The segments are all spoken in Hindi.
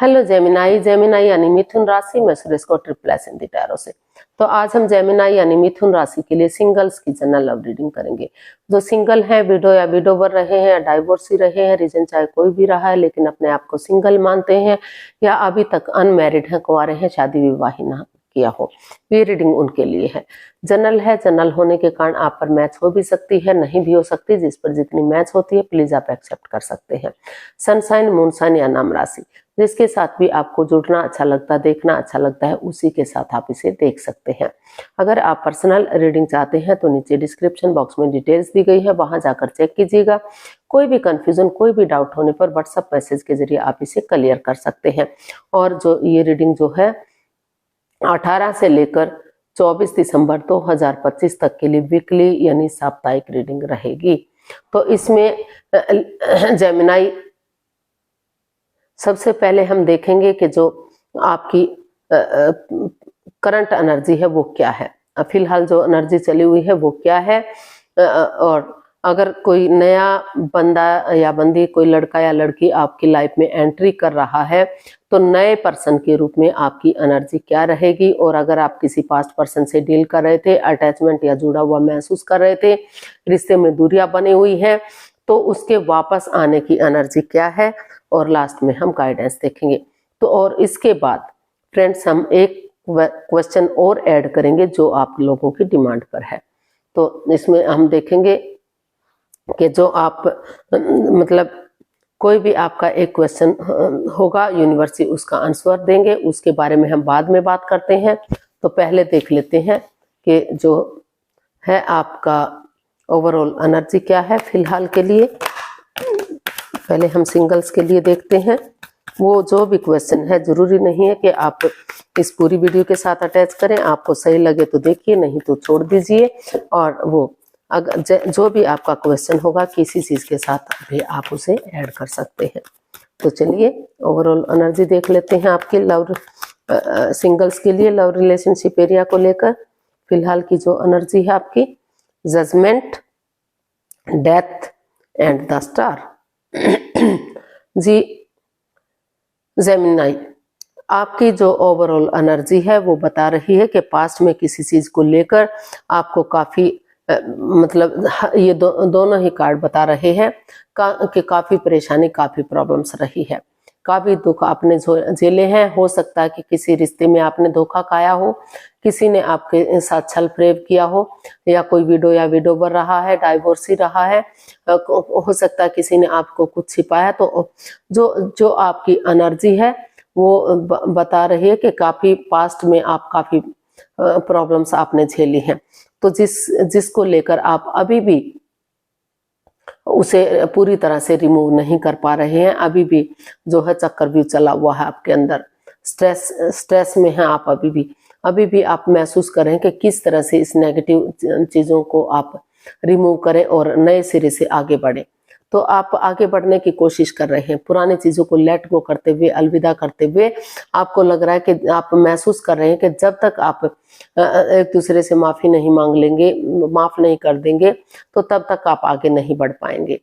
Hello Gemini. जेमिनाई यानी मिथुन राशि में सुरेश को ट्रिपल एस हिंदी टैरो से। तो आज हम जेमिनाई यानी मिथुन राशि के लिए सिंगल्स की जनरल लव रीडिंग करेंगे। जो सिंगल है, विडो या विडोवर रहे हैं या डाइवोर्सी रहे हैं, रीजन चाहे कोई भी रहा है लेकिन अपने आप को सिंगल मानते हैं, या अभी तक अनमैरिड हैं, कुंवारे हैं, शादी विवाह ना किया हो, ये रीडिंग उनके लिए है। जनरल है, जनरल होने के कारण आप पर मैच हो भी सकती है, नहीं भी हो सकती। जिस पर जितनी मैच होती है प्लीज आप एक्सेप्ट कर सकते हैं। सनसाइन, मूनसाइन या नाम राशि, जिसके साथ भी आपको जुड़ना अच्छा लगता है, देखना अच्छा लगता है, उसी के साथ आप इसे देख सकते हैं। अगर आप पर्सनल रीडिंग चाहते हैं तो नीचे डिस्क्रिप्शन बॉक्स में डिटेल्स दी गई है, वहां जाकर चेक कीजिएगा। कोई भी कंफ्यूजन, कोई भी डाउट होने पर व्हाट्सएप मैसेज के जरिए आप इसे क्लियर कर सकते हैं। और जो ये रीडिंग जो है 18 से लेकर 24 दिसंबर 2025 तक के लिए वीकली यानी साप्ताहिक रीडिंग रहेगी। तो इसमें जेमिनाई सबसे पहले हम देखेंगे कि जो आपकी करंट एनर्जी है वो क्या है, फिलहाल जो एनर्जी चली हुई है वो क्या है। और अगर कोई नया बंदा या बंदी, कोई लड़का या लड़की आपकी लाइफ में एंट्री कर रहा है तो नए पर्सन के रूप में आपकी एनर्जी क्या रहेगी। और अगर आप किसी पास्ट पर्सन से डील कर रहे थे, अटैचमेंट या जुड़ा हुआ महसूस कर रहे थे, रिश्ते में दूरियां बनी हुई है, तो उसके वापस आने की एनर्जी क्या है। और लास्ट में हम गाइडेंस देखेंगे। तो और इसके बाद फ्रेंड्स हम एक क्वेश्चन और ऐड करेंगे जो आप लोगों की डिमांड पर है। तो इसमें हम देखेंगे कि जो आप मतलब कोई भी आपका एक क्वेश्चन होगा, यूनिवर्सिटी उसका आंसर देंगे, उसके बारे में हम बाद में बात करते हैं। तो पहले देख लेते हैं कि जो है आपका ओवरऑल एनर्जी क्या है फिलहाल के लिए। पहले हम सिंगल्स के लिए देखते हैं। वो जो भी क्वेश्चन है, जरूरी नहीं है कि आप इस पूरी वीडियो के साथ अटैच करें, आपको सही लगे तो देखिए, नहीं तो छोड़ दीजिए। और वो अगर जो भी आपका क्वेश्चन होगा किसी चीज के साथ भी आप उसे ऐड कर सकते हैं। तो चलिए ओवरऑल एनर्जी देख लेते हैं आपकी लव सिंगल्स के लिए, लव रिलेशनशिप एरिया को लेकर फिलहाल की जो एनर्जी है आपकी। Judgement, death and the star. जी जेमिनाई, आपकी जो ओवरऑल एनर्जी है वो बता रही है कि पास्ट में किसी चीज को लेकर आपको काफी मतलब ये दोनों ही कार्ड बता रहे हैं कि काफी परेशानी, काफी प्रॉब्लम्स रही है, काफी दुख आपने झेले हैं। हो सकता है कि किसी रिश्ते में आपने धोखा खाया हो, किसी ने आपके साथ छल प्रेम किया हो, या कोई विडो या विडोवर रहा है, डाइवोर्सी रहा है, हो सकता है किसी ने आपको कुछ छिपाया। तो जो आपकी एनर्जी है वो बता रही है कि काफी पास्ट में आप काफी प्रॉब्लम्स आपने झेली हैं। तो जिसको लेकर आप अभी भी उसे पूरी तरह से रिमूव नहीं कर पा रहे हैं, अभी भी जो है चक्रव्यूह चला हुआ है आपके अंदर, स्ट्रेस में है आप अभी भी आप महसूस करें कि किस तरह से इस नेगेटिव चीजों को आप रिमूव करें और नए सिरे से आगे बढ़े। तो आप आगे बढ़ने की कोशिश कर रहे हैं, पुरानी चीजों को लेट गो करते हुए, अलविदा करते हुए आपको लग रहा है कि आप महसूस कर रहे हैं कि जब तक आप एक दूसरे से माफी नहीं मांग लेंगे, माफ नहीं कर देंगे, तो तब तक आप आगे नहीं बढ़ पाएंगे।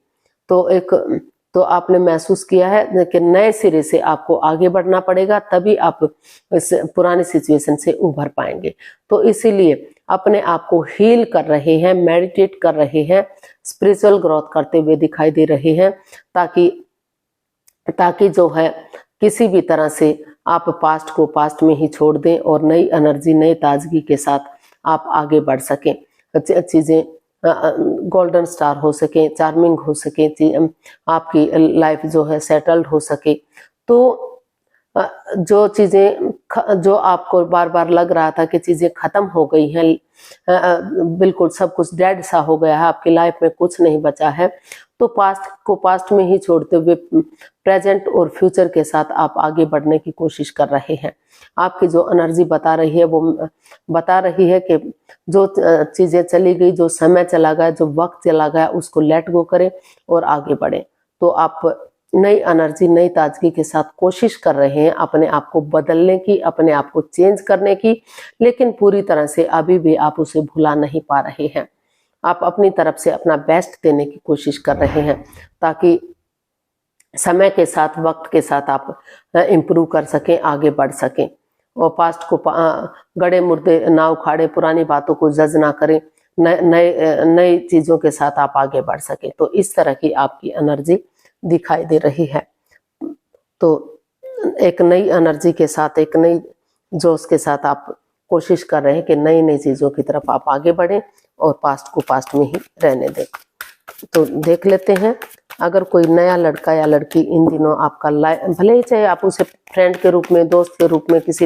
तो आपने महसूस किया है कि नए सिरे से आपको आगे बढ़ना पड़ेगा, तभी आप इस पुरानी सिचुएशन से उभर पाएंगे। तो इसीलिए अपने आप को हील कर रहे हैं, मेडिटेट कर रहे हैं, स्पिरिचुअल ग्रोथ करते हुए दिखाई दे रहे हैं, ताकि जो है किसी भी तरह से आप पास्ट को पास्ट में ही छोड़ दें और नई एनर्जी, नई ताजगी के साथ आप आगे बढ़ सकें, चीजें गोल्डन स्टार हो सके, चार्मिंग हो सके, आपकी लाइफ जो है सेटल्ड हो सके। तो जो चीजें जो आपको बार बार लग रहा था कि चीजें खत्म हो गई हैं, बिल्कुल सब कुछ डेड सा हो गया है, आपकी लाइफ में कुछ नहीं बचा है, तो पास्ट को पास्ट में ही छोड़ते हुए प्रेजेंट और फ्यूचर के साथ आप आगे बढ़ने की कोशिश कर रहे हैं। आपकी जो एनर्जी बता रही है वो बता रही है कि जो चीजें चली गई, जो समय चला गया, जो वक्त चला गया, उसको लेट गो करें और आगे बढ़ें। तो आप नई एनर्जी, नई ताजगी के साथ कोशिश कर रहे हैं अपने आप को बदलने की, अपने आप को चेंज करने की, लेकिन पूरी तरह से अभी भी आप उसे भुला नहीं पा रहे हैं। आप अपनी तरफ से अपना बेस्ट देने की कोशिश कर रहे हैं, ताकि समय के साथ, वक्त के साथ आप इम्प्रूव कर सकें, आगे बढ़ सकें और पास्ट को गड़े मुर्दे ना उखाड़े, पुरानी बातों को जज ना करें, नई चीजों के साथ आप आगे बढ़ सकें। तो इस तरह की आपकी एनर्जी दिखाई दे रही है। तो एक नई एनर्जी के साथ, एक नई जोश के साथ आप कोशिश कर रहे हैं कि नई नई चीजों की तरफ आप आगे बढ़ें और पास्ट को पास्ट में ही रहने दें। तो देख लेते हैं, अगर कोई नया लड़का या लड़की इन दिनों आपका भले ही चाहे आप उसे फ्रेंड के रूप में, दोस्त के रूप में, किसी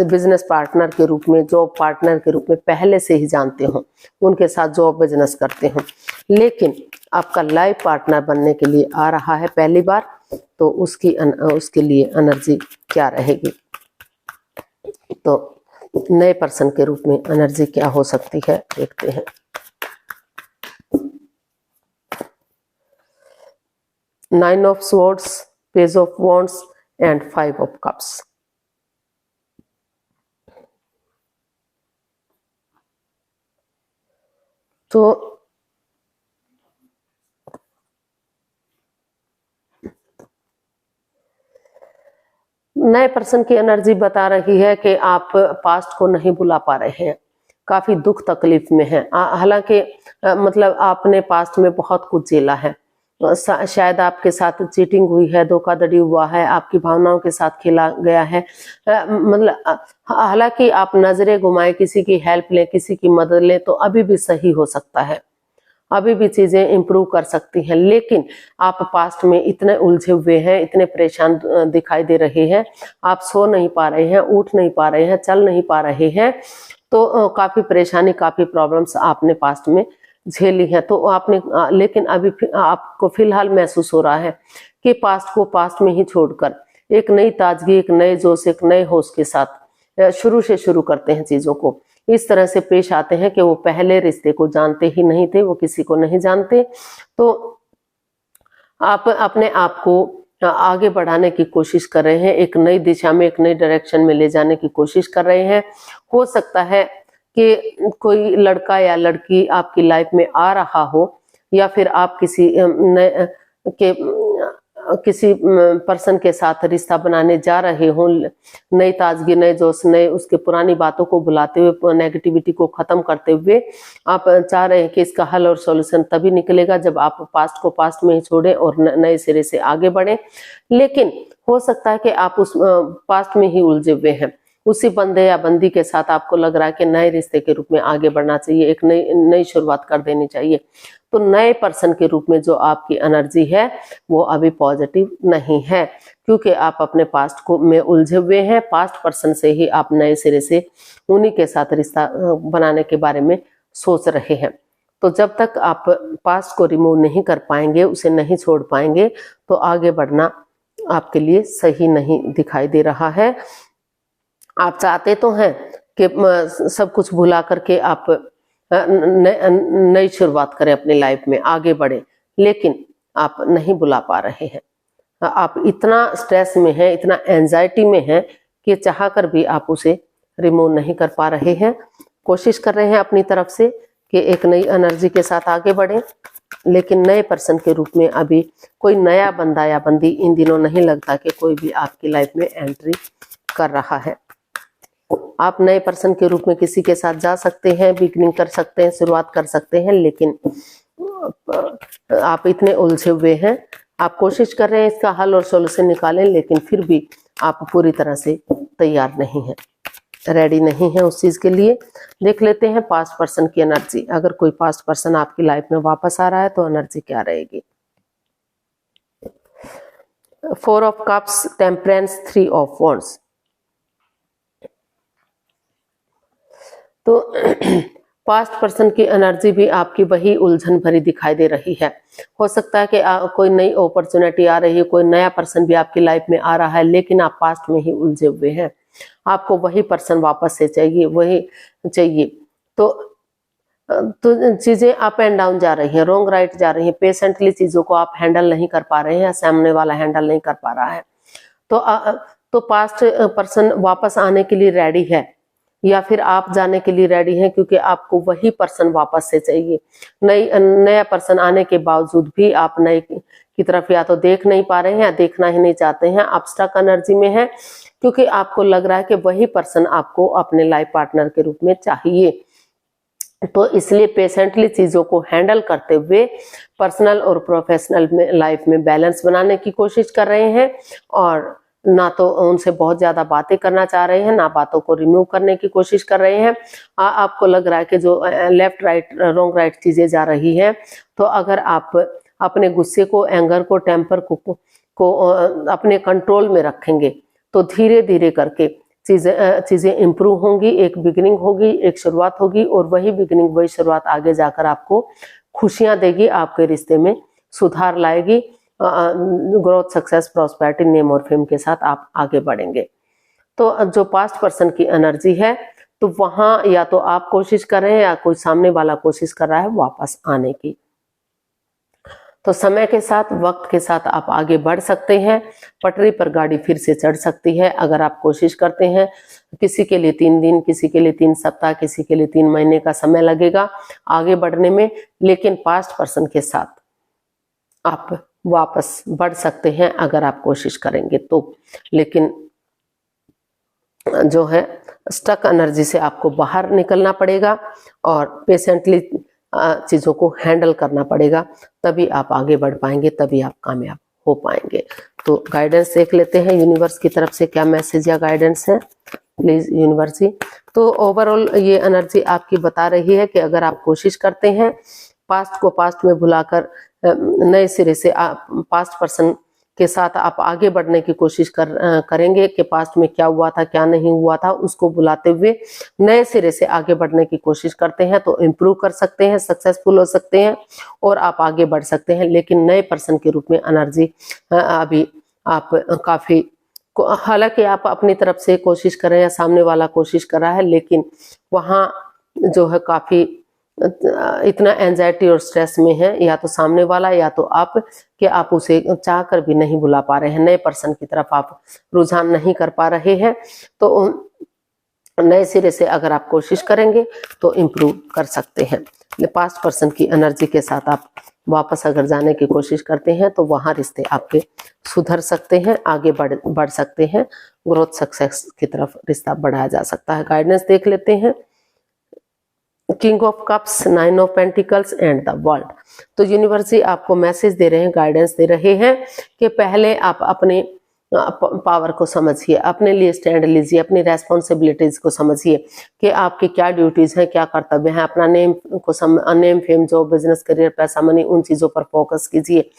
बिजनेस पार्टनर के रूप में, जॉब पार्टनर के रूप में पहले से ही जानते हो, उनके साथ जॉब बिजनेस करते हो, लेकिन आपका लाइफ पार्टनर बनने के लिए आ रहा है पहली बार, तो उसके लिए एनर्जी क्या रहेगी? तो नए पर्सन के रूप में एनर्जी क्या हो सकती है, देखते हैं। Nine of swords, page of wands and 5 of cups. तो नए पर्सन की एनर्जी बता रही है कि आप पास्ट को नहीं भुला पा रहे हैं, काफी दुख तकलीफ में हैं। हालांकि मतलब आपने पास्ट में बहुत कुछ झेला है, शायद आपके साथ चीटिंग हुई है, धोखाधड़ी हुआ है, आपकी भावनाओं के साथ खेला गया है, मतलब हालांकि आप नजरें घुमाए, किसी की हेल्प लें, किसी की मदद लें, तो अभी भी सही हो सकता है, अभी भी चीजें इंप्रूव कर सकती हैं। लेकिन आप पास्ट में इतने उलझे हुए हैं, इतने परेशान दिखाई दे रहे हैं, आप सो नहीं पा रहे हैं, उठ नहीं पा रहे हैं, चल नहीं पा रहे हैं, तो काफी परेशानी, काफी प्रॉब्लम्स आपने पास्ट में झेली है। तो आपने लेकिन अभी आपको फिलहाल महसूस हो रहा है कि पास्ट को पास्ट में ही छोड़कर एक नई ताजगी, एक नए जोश, एक नए होश के साथ शुरू से शुरू करते हैं चीजों को। इस तरह से पेश आते हैं कि वो पहले रिश्ते को जानते ही नहीं थे, वो किसी को नहीं जानते। तो आप अपने आप को आगे बढ़ाने की कोशिश कर रहे हैं, एक नई दिशा में, एक नई डायरेक्शन में ले जाने की कोशिश कर रहे हैं। हो सकता है कि कोई लड़का या लड़की आपकी लाइफ में आ रहा हो, या फिर आप किसी पर्सन के साथ रिश्ता बनाने जा रहे हो, नई ताजगी, नए जोश, नए उसके पुरानी बातों को भुलाते हुए, नेगेटिविटी को खत्म करते हुए आप चाह रहे हैं कि इसका हल और सॉल्यूशन तभी निकलेगा जब आप पास्ट को पास्ट में ही छोड़ें और नए सिरे से आगे बढ़ें। लेकिन हो सकता है कि आप उस पास्ट में ही उलझे हुए हैं, उसी बंदे या बंदी के साथ आपको लग रहा है कि नए रिश्ते के रूप में आगे बढ़ना चाहिए, एक नई शुरुआत कर देनी चाहिए। तो नए पर्सन के रूप में जो आपकी एनर्जी है वो अभी पॉजिटिव नहीं है, क्योंकि आप अपने पास्ट को में उलझे हुए हैं। पास्ट पर्सन से ही आप नए सिरे से उन्हीं के साथ रिश्ता बनाने के बारे में सोच रहे हैं। तो जब तक आप पास्ट को रिमूव नहीं कर पाएंगे, उसे नहीं छोड़ पाएंगे, तो आगे बढ़ना आपके लिए सही नहीं दिखाई दे रहा है। आप चाहते तो हैं कि सब कुछ भुला करके आप नई शुरुआत करें, अपनी लाइफ में आगे बढ़े, लेकिन आप नहीं भुला पा रहे हैं। आप इतना स्ट्रेस में हैं, इतना एंजाइटी में हैं कि चाह कर भी आप उसे रिमूव नहीं कर पा रहे हैं। कोशिश कर रहे हैं अपनी तरफ से कि एक नई एनर्जी के साथ आगे बढ़ें, लेकिन नए पर्सन के रूप में अभी कोई नया बंदा या बंदी इन दिनों नहीं लगता कि कोई भी आपकी लाइफ में एंट्री कर रहा है। आप नए पर्सन के रूप में किसी के साथ जा सकते हैं, बिगनिंग कर सकते हैं, शुरुआत कर सकते हैं, लेकिन आप इतने उलझे हुए हैं, आप कोशिश कर रहे हैं इसका हल और सॉल्यूशन निकालें, लेकिन फिर भी आप पूरी तरह से तैयार नहीं हैं, रेडी नहीं है उस चीज के लिए। देख लेते हैं पास्ट पर्सन की एनर्जी। अगर कोई पास्ट पर्सन आपकी लाइफ में वापस आ रहा है तो एनर्जी क्या रहेगी? 4 of cups, temperance, 3 of wands. तो पास्ट पर्सन की एनर्जी भी आपकी वही उलझन भरी दिखाई दे रही है। हो सकता है कि कोई नई अपॉर्चुनिटी आ रही है, कोई नया पर्सन भी आपकी लाइफ में आ रहा है, लेकिन आप पास्ट में ही उलझे हुए हैं। आपको वही पर्सन वापस से चाहिए, वही चाहिए। तो चीजें अप एंड डाउन जा रही हैं, रॉन्ग राइट जा रही हैं। पेशेंटली चीजों को आप हैंडल नहीं कर पा रहे हैं, सामने वाला हैंडल नहीं कर पा रहा है। तो पास्ट पर्सन वापस आने के लिए रेडी है, या फिर आप जाने के लिए रेडी हैं, क्योंकि आपको वही पर्सन वापस से चाहिए। नया पर्सन आने के बावजूद भी आप नए की तरफ या तो देख नहीं पा रहे हैं या देखना ही नहीं चाहते हैं, आप स्टक एनर्जी में हैं, क्योंकि आपको लग रहा है कि वही पर्सन आपको अपने लाइफ पार्टनर के रूप में चाहिए। तो इसलिए पेशेंटली चीजों को हैंडल करते हुए पर्सनल और प्रोफेशनल में लाइफ में बैलेंस बनाने की कोशिश कर रहे हैं, और ना तो उनसे बहुत ज्यादा बातें करना चाह रहे हैं, ना बातों को रिमूव करने की कोशिश कर रहे हैं। आपको लग रहा है कि जो लेफ्ट राइट रॉन्ग राइट चीजें जा रही हैं, तो अगर आप अपने गुस्से को, एंगर को, टेम्पर को अपने कंट्रोल में रखेंगे तो धीरे धीरे करके चीजें इंप्रूव होंगी। एक बिगिनिंग होगी, एक शुरुआत होगी, और वही बिगिनिंग, वही शुरुआत आगे जाकर आपको खुशियां देगी, आपके रिश्ते में सुधार लाएगी। ग्रोथ, सक्सेस, प्रॉस्पेरिटी, नेम और फेम के साथ आप आगे बढ़ेंगे। तो जो पास्ट पर्सन की एनर्जी है, तो वहां या तो आप कोशिश कर रहे हैं या कोई सामने वाला कोशिश कर रहा है वापस आने की। तो समय के साथ, वक्त के साथ आप आगे बढ़ सकते हैं, पटरी पर गाड़ी फिर से चढ़ सकती है अगर आप कोशिश करते हैं। किसी के लिए 3 दिन, किसी के लिए 3 सप्ताह, किसी के लिए 3 महीने का समय लगेगा आगे बढ़ने में, लेकिन पास्ट पर्सन के साथ आप वापस बढ़ सकते हैं अगर आप कोशिश करेंगे तो। लेकिन जो है स्टक एनर्जी से आपको बाहर निकलना पड़ेगा और पेशेंटली चीजों को हैंडल करना पड़ेगा, तभी आप आगे बढ़ पाएंगे, तभी आप कामयाब हो पाएंगे। तो गाइडेंस देख लेते हैं यूनिवर्स की तरफ से क्या मैसेज या गाइडेंस है, प्लीज यूनिवर्स जी। तो ओवरऑल ये एनर्जी आपकी बता रही है कि अगर आप कोशिश करते हैं पास्ट को पास्ट में भुलाकर नए सिरे से पास्ट पर्सन के साथ आप आगे बढ़ने की कोशिश करेंगे कि पास्ट में क्या हुआ था, क्या नहीं हुआ था, उसको भुलाते हुए नए सिरे से आगे बढ़ने की कोशिश करते हैं तो इम्प्रूव कर सकते हैं, सक्सेसफुल हो सकते हैं और आप आगे बढ़ सकते हैं। लेकिन नए पर्सन के रूप में एनर्जी अभी आप काफी, हालांकि आप अपनी तरफ से कोशिश कर रहे हैं, सामने वाला कोशिश कर रहा है, लेकिन वहाँ जो है काफी इतना एंजाइटी और स्ट्रेस में है, या तो सामने वाला या तो आप, कि आप उसे चाह कर भी नहीं बुला पा रहे हैं, नए पर्सन की तरफ आप रुझान नहीं कर पा रहे हैं। तो नए सिरे से अगर आप कोशिश करेंगे तो इम्प्रूव कर सकते हैं। पास्ट पर्सन की एनर्जी के साथ आप वापस अगर जाने की कोशिश करते हैं तो वहां रिश्ते आपके सुधर सकते हैं, आगे बढ़ सकते हैं, ग्रोथ सक्सेस की तरफ रिश्ता बढ़ाया जा सकता है। गाइडेंस देख लेते हैं, king of cups, 9 of pentacles and the world. तो यूनिवर्स जी आपको मैसेज दे रहे हैं, गाइडेंस दे रहे हैं कि पहले आप अपने पावर को समझिए, अपने लिए स्टैंड लीजिए, अपनी रेस्पॉन्सिबिलिटीज को समझिए कि आपकी क्या ड्यूटीज हैं, क्या कर्तव्य हैं। अपना name fame, job, business, career, पैसा, मनी, उन चीजों पर फोकस कीजिए,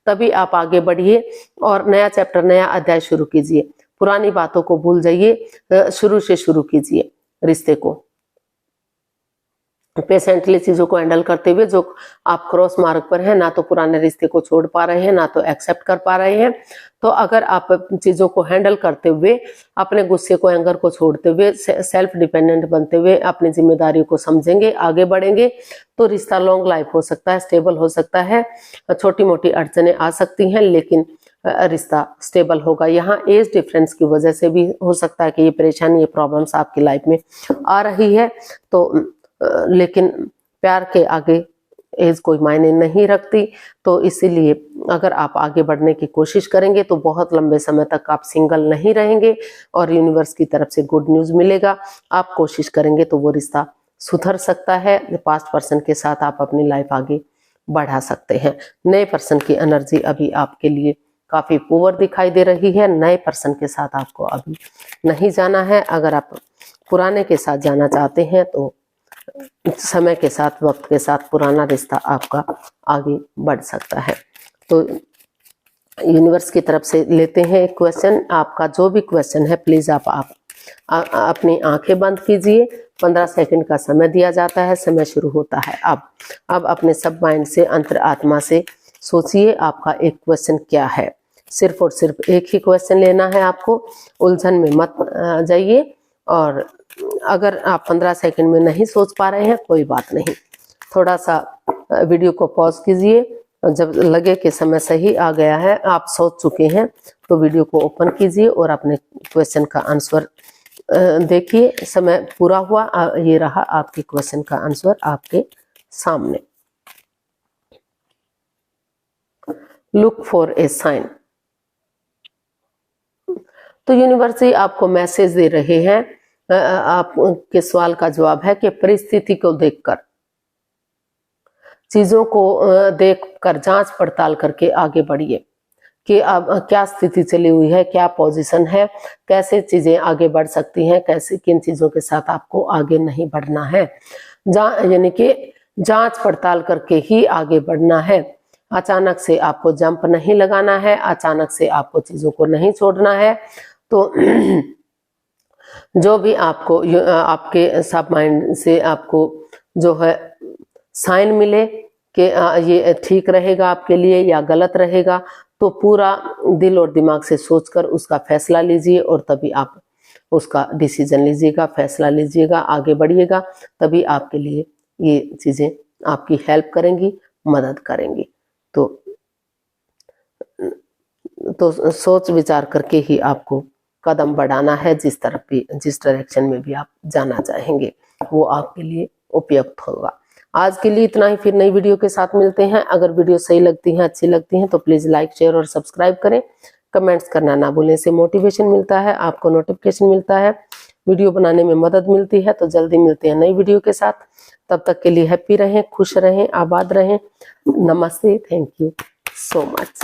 तभी आप आगे बढ़िए और नया चैप्टर, नया अध्याय शुरू कीजिए। पुरानी बातों को भूल जाइए, शुरू से शुरू कीजिए रिश्ते को, पेशेंटली चीजों को हैंडल करते हुए। जो आप क्रॉस मार्ग पर हैं, ना तो पुराने रिश्ते को छोड़ पा रहे हैं, ना तो एक्सेप्ट कर पा रहे हैं, तो अगर आप चीजों को हैंडल करते हुए, अपने गुस्से को, एंगर को छोड़ते हुए, सेल्फ डिपेंडेंट बनते हुए अपनी जिम्मेदारियों को समझेंगे, आगे बढ़ेंगे, तो रिश्ता लॉन्ग लाइफ हो सकता है, स्टेबल हो सकता है। छोटी मोटी अड़चने आ सकती हैं लेकिन रिश्ता स्टेबल होगा। यहाँ एज डिफरेंस की वजह से भी हो सकता है कि ये परेशानी, ये प्रॉब्लम्स आपकी लाइफ में आ रही है, तो लेकिन प्यार के आगे एज कोई मायने नहीं रखती। तो इसीलिए अगर आप आगे बढ़ने की कोशिश करेंगे तो बहुत लंबे समय तक आप सिंगल नहीं रहेंगे और यूनिवर्स की तरफ से गुड न्यूज मिलेगा। आप कोशिश करेंगे तो वो रिश्ता सुधर सकता है। पास्ट पर्सन के साथ आप अपनी लाइफ आगे बढ़ा सकते हैं। नए पर्सन की एनर्जी अभी आपके लिए काफी पुअर दिखाई दे रही है। नए पर्सन के साथ आपको अभी नहीं जाना है। अगर आप पुराने के साथ जाना चाहते हैं तो समय के साथ, वक्त के साथ पुराना रिश्ता आपका आगे बढ़ सकता है। तो यूनिवर्स की तरफ से लेते हैं एक क्वेश्चन। आपका जो भी क्वेश्चन है प्लीज आप अपनी आंखें बंद कीजिए। 15 सेकंड का समय दिया जाता है। समय शुरू होता है अब अपने सब माइंड से, अंतर आत्मा से सोचिए आपका एक क्वेश्चन क्या है। सिर्फ और सिर्फ एक ही क्वेश्चन लेना है आपको, उलझन में मत जाइए। और अगर आप 15 सेकंड में नहीं सोच पा रहे हैं कोई बात नहीं, थोड़ा सा वीडियो को पॉज कीजिए। जब लगे कि समय सही आ गया है, आप सोच चुके हैं, तो वीडियो को ओपन कीजिए और अपने क्वेश्चन का आंसर देखिए। समय पूरा हुआ, ये रहा आपके क्वेश्चन का आंसर आपके सामने। Look for a sign. तो यूनिवर्स आपको मैसेज दे रहे हैं, आपके सवाल का जवाब है कि परिस्थिति को देखकर, चीजों को देखकर जांच पड़ताल करके आगे बढ़िए कि अब क्या स्थिति चली हुई है, क्या पोजीशन है, कैसे चीजें आगे बढ़ सकती हैं, कैसे किन चीजों के साथ आपको आगे नहीं बढ़ना है। यानी कि जांच पड़ताल करके ही आगे बढ़ना है। अचानक से आपको जंप नहीं लगाना है, अचानक से आपको चीजों को नहीं छोड़ना है। तो जो भी आपको आपके सब माइंड से आपको जो है साइन मिले कि ये ठीक रहेगा आपके लिए या गलत रहेगा, तो पूरा दिल और दिमाग से सोचकर उसका फैसला लीजिए और तभी आप उसका डिसीजन लीजिएगा, फैसला लीजिएगा, आगे बढ़िएगा। तभी आपके लिए ये चीजें आपकी हेल्प करेंगी, मदद करेंगी। तो सोच विचार करके ही आपको कदम बढ़ाना है। जिस तरफ भी, जिस डायरेक्शन में भी आप जाना चाहेंगे वो आपके लिए उपयुक्त होगा। आज के लिए इतना ही, फिर नई वीडियो के साथ मिलते हैं। अगर वीडियो सही लगती है, अच्छी लगती है तो प्लीज लाइक, शेयर और सब्सक्राइब करें। कमेंट्स करना ना भूलें, इससे मोटिवेशन मिलता है, आपको नोटिफिकेशन मिलता है, वीडियो बनाने में मदद मिलती है। तो जल्दी मिलते हैं नई वीडियो के साथ। तब तक के लिए हैप्पी रहें, खुश रहें, आबाद रहें। नमस्ते, थैंक यू सो मच।